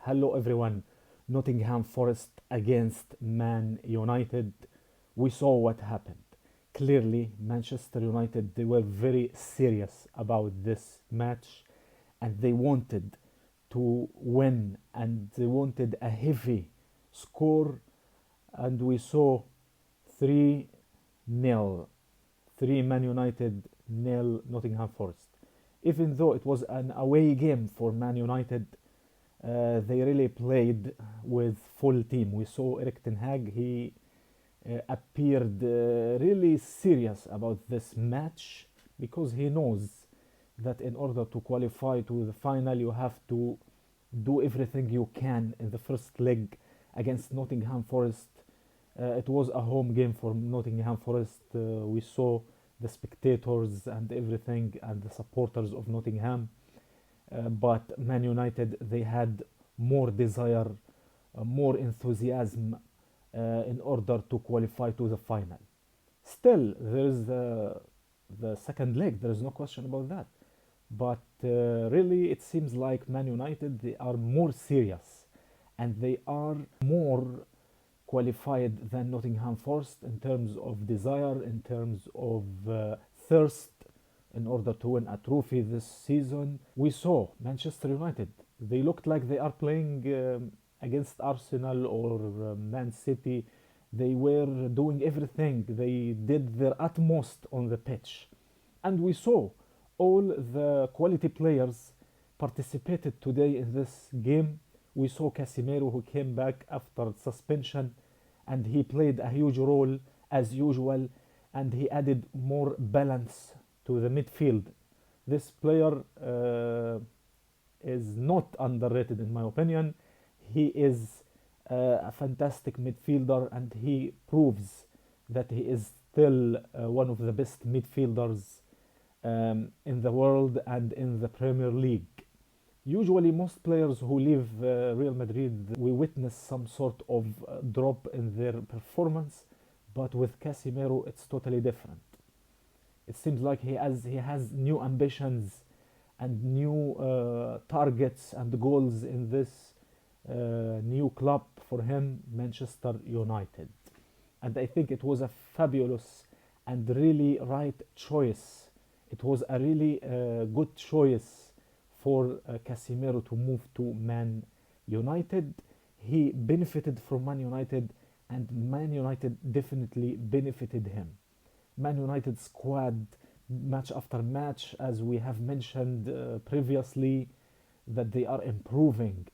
Hello everyone. Nottingham Forest against Man United. We saw what happened. Clearly, Manchester United they were very serious about this match and they wanted to win and they wanted a heavy score and we saw 3 nil 3 Man United nil Nottingham Forest. Even though it was an away game for Man United, they really played with full team. We saw Erik Ten Hag. He appeared really serious about this match because he knows that in order to qualify to the final, you have to do everything you can in the first leg against Nottingham Forest. It was a home game for Nottingham Forest. We saw the spectators and everything and the supporters of Nottingham. But Man United, they had more desire, more enthusiasm in order to qualify to the final. Still, there is the second leg. There is no question about that. But really, it seems like Man United they are more serious, and they are more qualified than Nottingham Forest in terms of desire, in terms of thirst, in order to win a trophy this season. We saw Manchester United. They looked like they are playing against Arsenal or Man City. They were doing everything. They did their utmost on the pitch. And we saw all the quality players participated today in this game. We saw Casemiro who came back after suspension and he played a huge role as usual and he added more balance to the midfield. This player is not underrated in my opinion. He is a fantastic midfielder and he proves that he is still one of the best midfielders in the world and in the Premier League. Usually most players who leave Real Madrid, we witness some sort of drop in their performance, but with Casemiro it's totally different. It seems like he has new ambitions and new targets and goals in this new club for him, Manchester United. And I think it was a fabulous and really right choice. It was a really good choice for Casemiro to move to Man United. He benefited from Man United and Man United definitely benefited him. Man United squad match after match, as we have mentioned previously, that they are improving.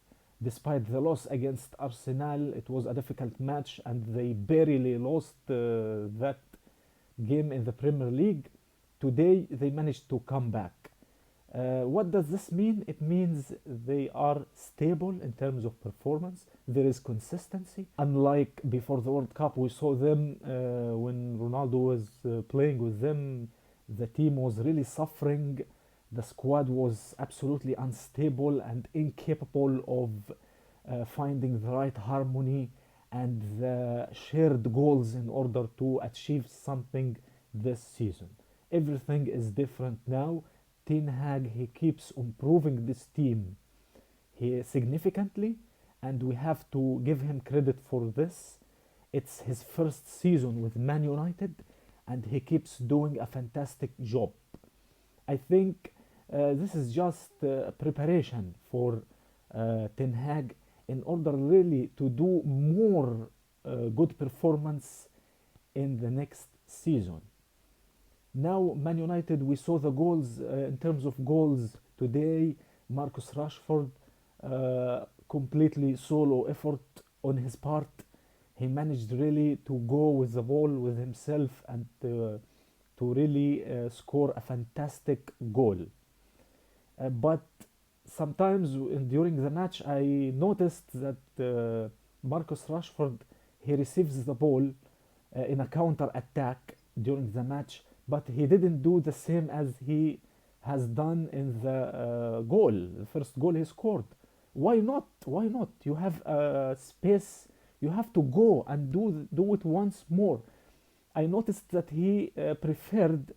Despite the loss against Arsenal, it was a difficult match and they barely lost that game in the Premier League. Today they managed to come back. What does this mean? It means they are stable in terms of performance. There is consistency. Unlike before the World Cup, we saw them when Ronaldo was playing with them, the team was really suffering. The squad was absolutely unstable and incapable of finding the right harmony and the shared goals in order to achieve something this season. Everything is different now. Ten Hag, he keeps improving this team significantly, and we have to give him credit for this. It's his first season with Man United, and he keeps doing a fantastic job. I think this is just preparation for Ten Hag in order really to do more good performance in the next season. Now, Man United, we saw the goals in terms of goals today. Marcus Rashford, completely solo effort on his part. He managed really to go with the ball with himself and to really score a fantastic goal. But sometimes during the match, I noticed that Marcus Rashford he receives the ball in a counter attack during the match, but he didn't do the same as he has done in the goal, the first goal he scored. Why not? Why not? You have space. You have to go and do it once more. I noticed that he preferred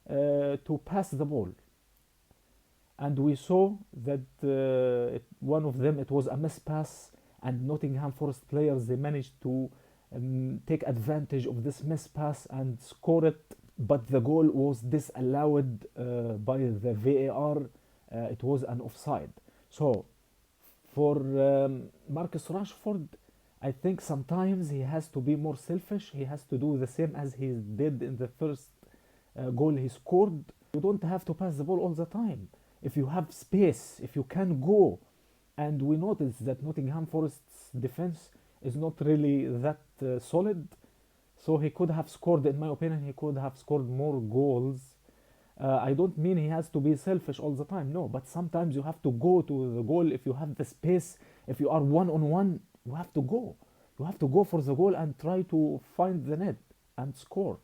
to pass the ball. and we saw that one of them, it was a miss pass, and Nottingham Forest players, they managed to take advantage of this miss pass and score it, but the goal was disallowed by the VAR. It was an offside. So for Marcus Rashford, I think sometimes he has to be more selfish. He has to do the same as he did in the first goal he scored. You don't have to pass the ball all the time. If you have space, if you can go, and we noticed that Nottingham Forest's defense is not really that solid, so he could have scored, in my opinion, he could have scored more goals. I don't mean he has to be selfish all the time, no, but sometimes you have to go to the goal if you have the space. If you are one on one, you have to go. You have to go for the goal and try to find the net and score.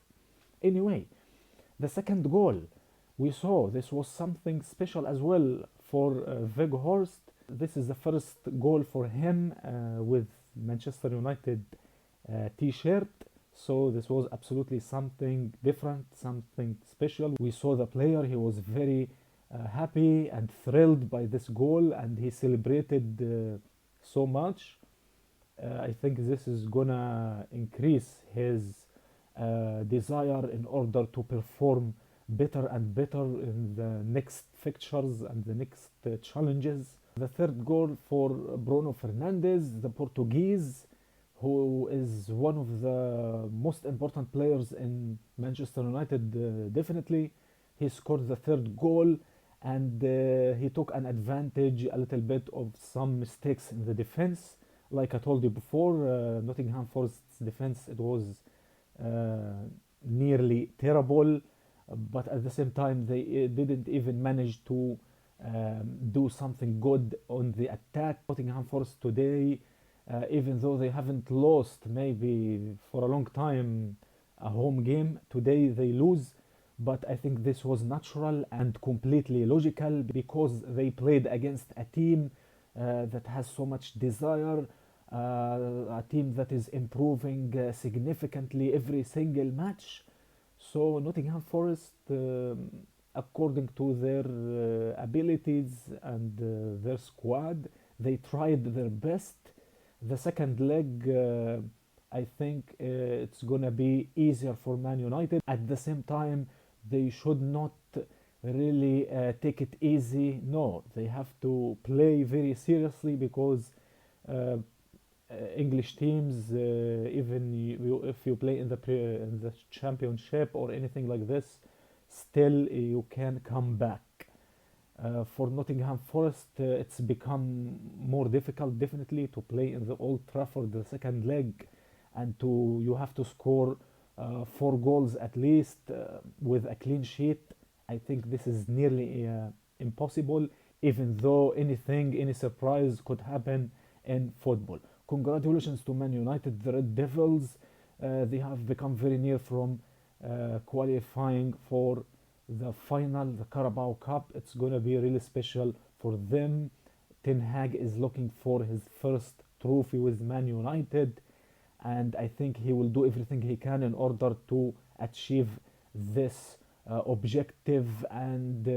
Anyway, the second goal, we saw this was something special as well for Weghorst. This is the first goal for him with Manchester United t-shirt. So this was absolutely something different, something special. We saw the player, he was very happy and thrilled by this goal, and he celebrated so much. I think this is gonna increase his desire in order to perform better and better in the next fixtures and the next challenges. The third goal for Bruno Fernandes, the Portuguese, who is one of the most important players in Manchester United, definitely. He scored the third goal, and he took an advantage a little bit of some mistakes in the defense. Like I told you before, Nottingham Forest's defense, it was nearly terrible, but at the same time they didn't even manage to do something good on the attack. Nottingham Forest today, even though they haven't lost maybe for a long time a home game, today they lose, but I think this was natural and completely logical because they played against a team that has so much desire, a team that is improving significantly every single match. So Nottingham Forest, according to their abilities and their squad, they tried their best. The second leg, I think it's gonna be easier for Man United. At the same time, they should not really take it easy. No, they have to play very seriously because English teams, if you play in in the championship or anything like this, still you can come back. For Nottingham Forest, it's become more difficult, definitely, to play in the Old Trafford the second leg, and you have to score 4 goals at least with a clean sheet. I think this is nearly impossible, even though any surprise could happen in football. Congratulations to Man United, the Red Devils. They have become very near from qualifying for the final, the Carabao Cup. It's going to be really special for them. Ten Hag is looking for his first trophy with Man United, and I think he will do everything he can in order to achieve this objective, and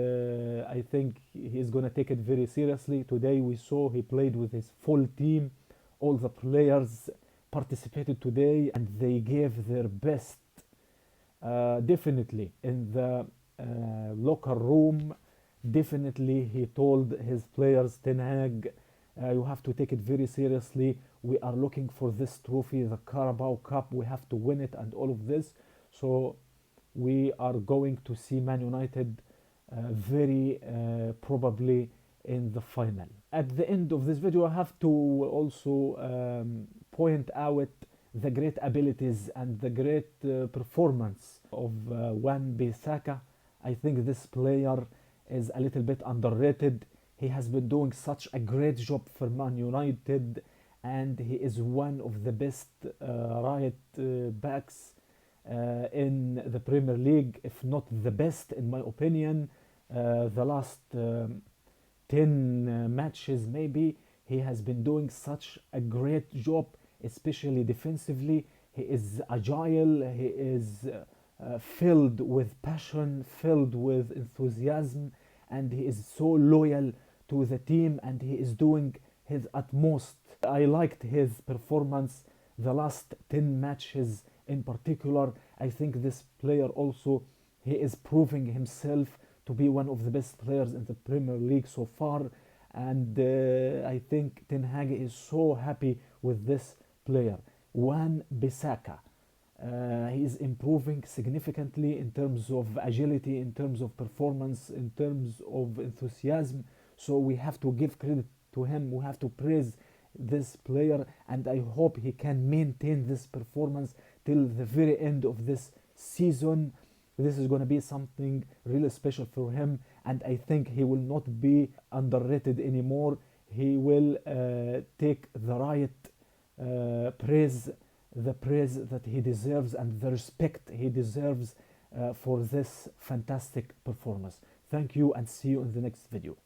I think he's going to take it very seriously. Today we saw he played with his full team. All the players participated today and they gave their best. Definitely in the locker room, definitely he told his players, Ten Hag, you have to take it very seriously. We are looking for this trophy, the Carabao Cup. We have to win it and all of this. So we are going to see Man United very probably in the final. At the end of this video, I have to also point out the great abilities and the great performance of Wan-Bissaka. I think this player is a little bit underrated. He has been doing such a great job for Man United, and he is one of the best right backs in the Premier League, if not the best in my opinion. The last 10 matches maybe, he has been doing such a great job, especially defensively. He is agile, he is filled with passion, filled with enthusiasm, and he is so loyal to the team, and he is doing his utmost. I liked his performance the last 10 matches in particular. I think this player also, he is proving himself to be one of the best players in the Premier League so far, and I think Ten Hag is so happy with this player. Wan Bissaka, he is improving significantly in terms of agility, in terms of performance, in terms of enthusiasm. So we have to give credit to him. We have to praise this player, and I hope he can maintain this performance till the very end of this season. This is going to be something really special for him, and I think he will not be underrated anymore. He will take the right praise, the praise that he deserves, and the respect he deserves for this fantastic performance. Thank you, and see you in the next video.